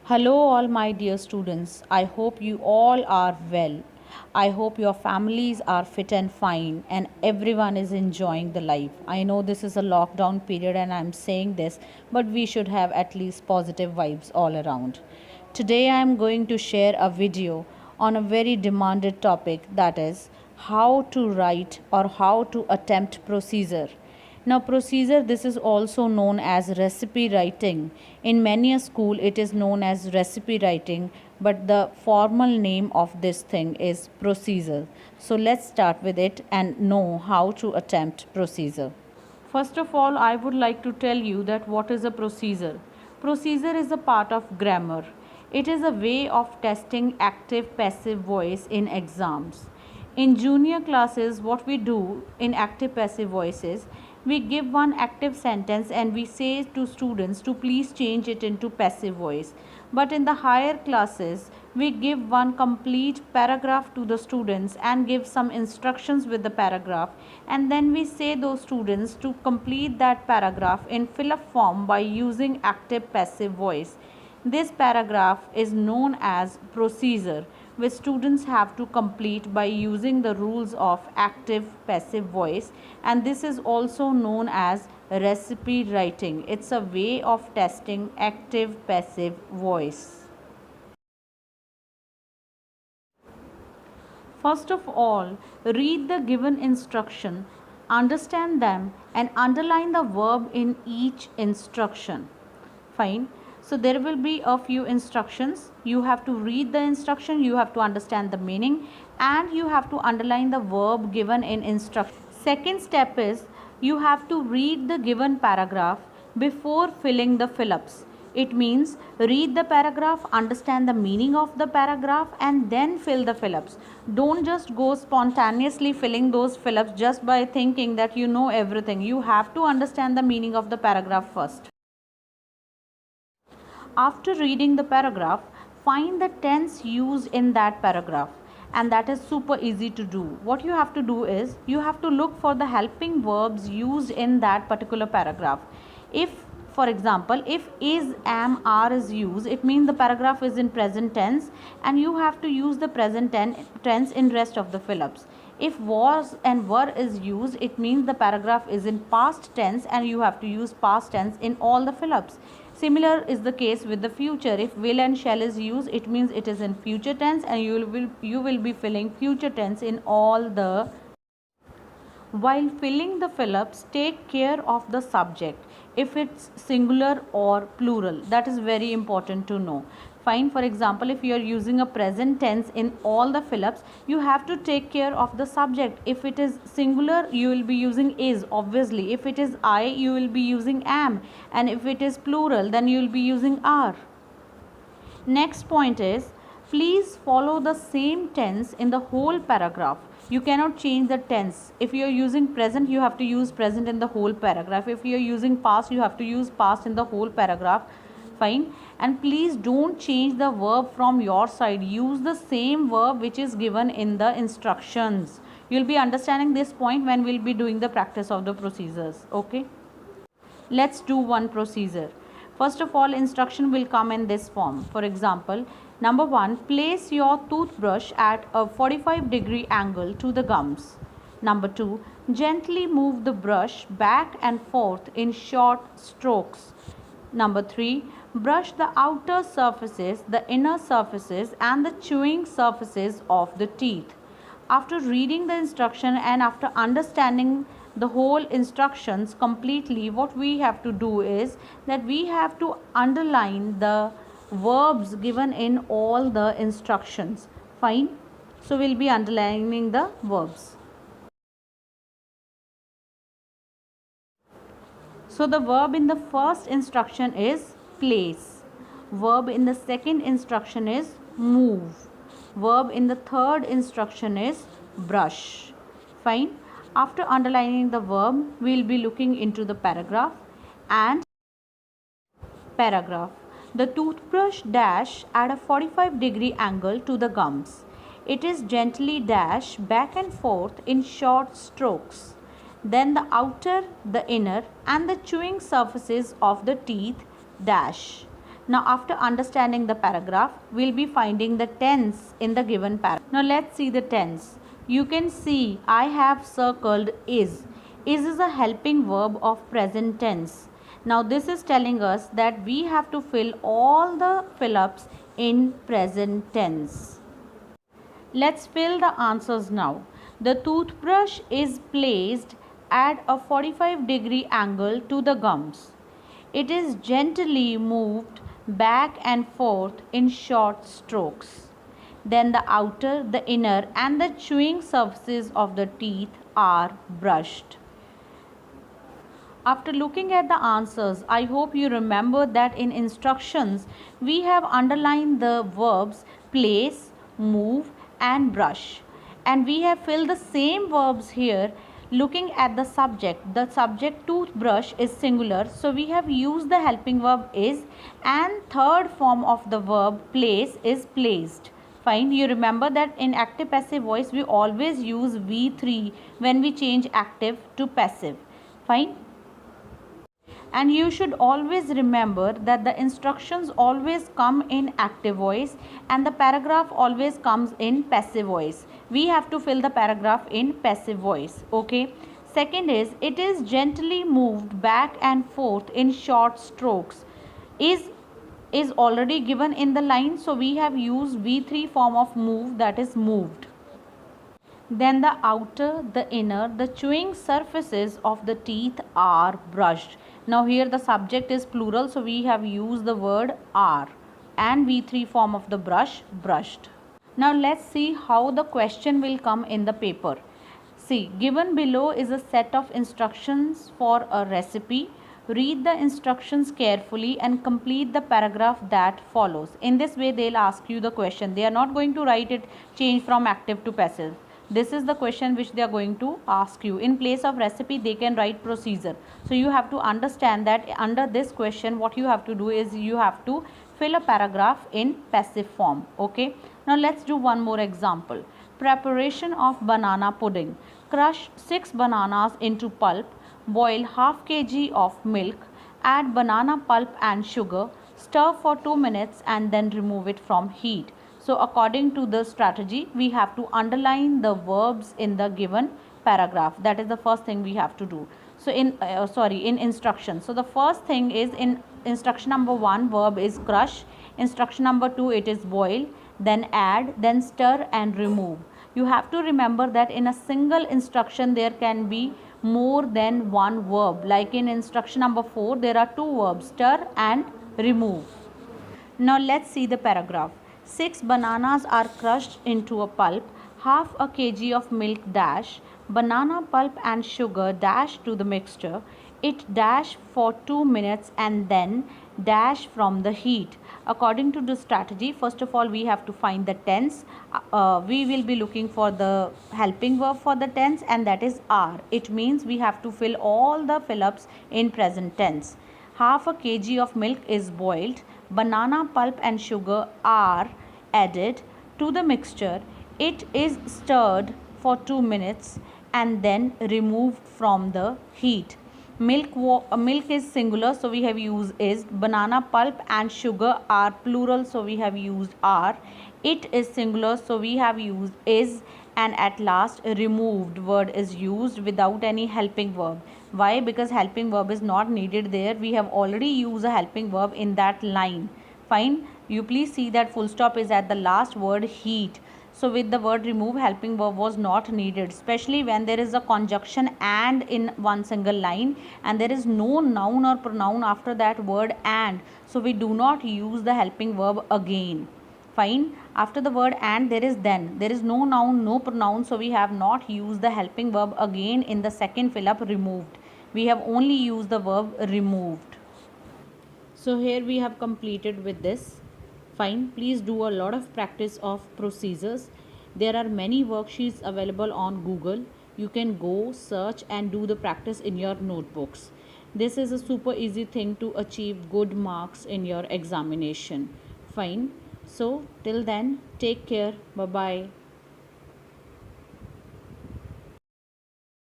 Hello, all my dear students. I hope you all are well. I hope your families are fit and fine and everyone is enjoying the life. I know this is a lockdown period and I'm saying this, but we should have at least positive vibes all around. Today I am going to share a video on a very demanded topic, that is how to write or how to attempt procedure. Now, procedure, this is also known as recipe writing. In many a school, it is known as recipe writing, but the formal name of this thing is procedure. So, let's start with it and know how to attempt procedure. First of all, I would like to tell you that what is a procedure. Procedure is a part of grammar. It is a way of testing active passive voice in exams. In junior classes, what we do in active passive voices, we give one active sentence and we say to students to please change it into passive voice. But in the higher classes, we give one complete paragraph to the students and give some instructions with the paragraph, and then we say those students to complete that paragraph in fill up form by using active passive voice. This paragraph is known as procedure, which students have to complete by using the rules of active passive voice, and this is also known as recipe writing. It's a way of testing active passive voice. First of all, read the given instruction, understand them, and underline the verb in each instruction. Fine. So there will be a few instructions. You have to read the instruction, you have to understand the meaning, and you have to underline the verb given in instruction. Second step is you have to read the given paragraph before filling the fill-ups. It means read the paragraph, understand the meaning of the paragraph, and then fill the fill-ups. Don't just go spontaneously filling those fill-ups just by thinking that you know everything. You have to understand the meaning of the paragraph first. After reading the paragraph, find the tense used in that paragraph, and that is super easy to do. What you have to do is you have to look for the helping verbs used in that particular paragraph. If, for example, if is, am, are is used, it means the paragraph is in present tense and you have to use the present tense in rest of the fill-ups. If was and were is used, it means the paragraph is in past tense and you have to use past tense in all the fill-ups. Similar is the case with the future. If will and shall is used, it means it is in future tense and you will be filling future tense in all the. While filling the fill-ups, take care of the subject, if it's singular or plural. That is very important to know. Fine. For example, if you are using a present tense in all the fill-ups, you have to take care of the subject. If it is singular, you will be using is, obviously. If it is I, you will be using am, and if it is plural, then you will be using are. Next point is, please follow the same tense in the whole paragraph. You cannot change the tense. If you are using present, you have to use present in the whole paragraph. If you are using past, you have to use past in the whole paragraph. Fine. And please don't change the verb from your side. Use the same verb which is given in the instructions. You will be understanding this point when we will be doing the practice of the procedures. Okay. Let's do one procedure. First of all, instruction will come in this form. For example, number 1, place your toothbrush at a 45-degree angle to the gums. Number 2, gently move the brush back and forth in short strokes. Number 3, brush the outer surfaces, the inner surfaces, and the chewing surfaces of the teeth. After reading the instruction and after understanding the whole instructions completely, what we have to do is that we have to underline the verbs given in all the instructions. Fine. So we'll be underlining the verbs. So the verb in the first instruction is place. Verb in the second instruction is move. Verb in the third instruction is brush. Fine. After underlining the verb, we will be looking into the paragraph. And paragraph. The toothbrush dash at a 45-degree angle to the gums. It is gently dash back and forth in short strokes. Then the outer, the inner, and the chewing surfaces of the teeth dash. Now after understanding the paragraph, we'll be finding the tense in the given paragraph. Now let's see the tense. You can see I have circled is. Is a helping verb of present tense. Now this is telling us that we have to fill all the fill-ups in present tense. Let's fill the answers now. The toothbrush is placed at a 45-degree angle to the gums. It is gently moved back and forth in short strokes. Then the outer, the inner and the chewing surfaces of the teeth are brushed. After looking at the answers, I hope you remember that in instructions we have underlined the verbs place, move and brush, and we have filled the same verbs here. Looking at the subject toothbrush is singular, so we have used the helping verb is, and third form of the verb place is placed. Fine, you remember that in active passive voice we always use V3 when we change active to passive. Fine. And you should always remember that the instructions always come in active voice and the paragraph always comes in passive voice. We have to fill the paragraph in passive voice. Okay. Second is, it is gently moved back and forth in short strokes. Is already given in the line, so we have used V3 form of move, that is moved. Then the outer, the inner, the chewing surfaces of the teeth are brushed. Now here the subject is plural, so we have used the word are, and V3 form of the brush, brushed. Now let's see how the question will come in the paper. See, given below is a set of instructions for a recipe. Read the instructions carefully and complete the paragraph that follows. In this way they'll ask you the question. They are not going to write it change from active to passive. This is the question which they are going to ask you. In place of recipe they can write procedure. So you have to understand that under this question what you have to do is you have to fill a paragraph in passive form. Okay. Now let's do one more example. Preparation of banana pudding. Crush 6 bananas into pulp. Boil half kg of milk. Add banana pulp and sugar. Stir for 2 minutes and then remove it from heat. So according to the strategy, we have to underline the verbs in the given paragraph. That is the first thing we have to do. So in instruction. So the first thing is in instruction number 1, verb is crush. Instruction number 2, it is boil, then add, then stir and remove. You have to remember that in a single instruction there can be more than one verb. Like in instruction number 4, there are 2 verbs, stir and remove. Now let's see the paragraph. 6 bananas are crushed into a pulp. Half a kg of milk dash. Banana pulp and sugar dash to the mixture. It dash for 2 minutes and then dash from the heat. According to the strategy, first of all we have to find the tense. We will be looking for the helping verb for the tense, and that is are. It means we have to fill all the fill-ups in present tense. Half a kg of milk is boiled. Banana pulp and sugar are added to the mixture. It is stirred for 2 minutes and then removed from the heat. Milk is singular, so we have used is. Banana pulp and sugar are plural, so we have used are. It is singular, so we have used is. And at last removed word is used without any helping verb. Why? Because helping verb is not needed there. We have already used a helping verb in that line. Fine. You please see that full stop is at the last word heat. So with the word remove, helping verb was not needed, especially when there is a conjunction and in one single line and there is no noun or pronoun after that word and. So we do not use the helping verb again. Fine. After the word and there is then. There is no noun, no pronoun, so we have not used the helping verb again in the second fill-up removed. We have only used the verb removed. So here we have completed with this. Fine. Please do a lot of practice of procedures. There are many worksheets available on Google. You can go search and do the practice in your notebooks. This is a super easy thing to achieve good marks in your examination. Fine. So till then, take care. Bye bye.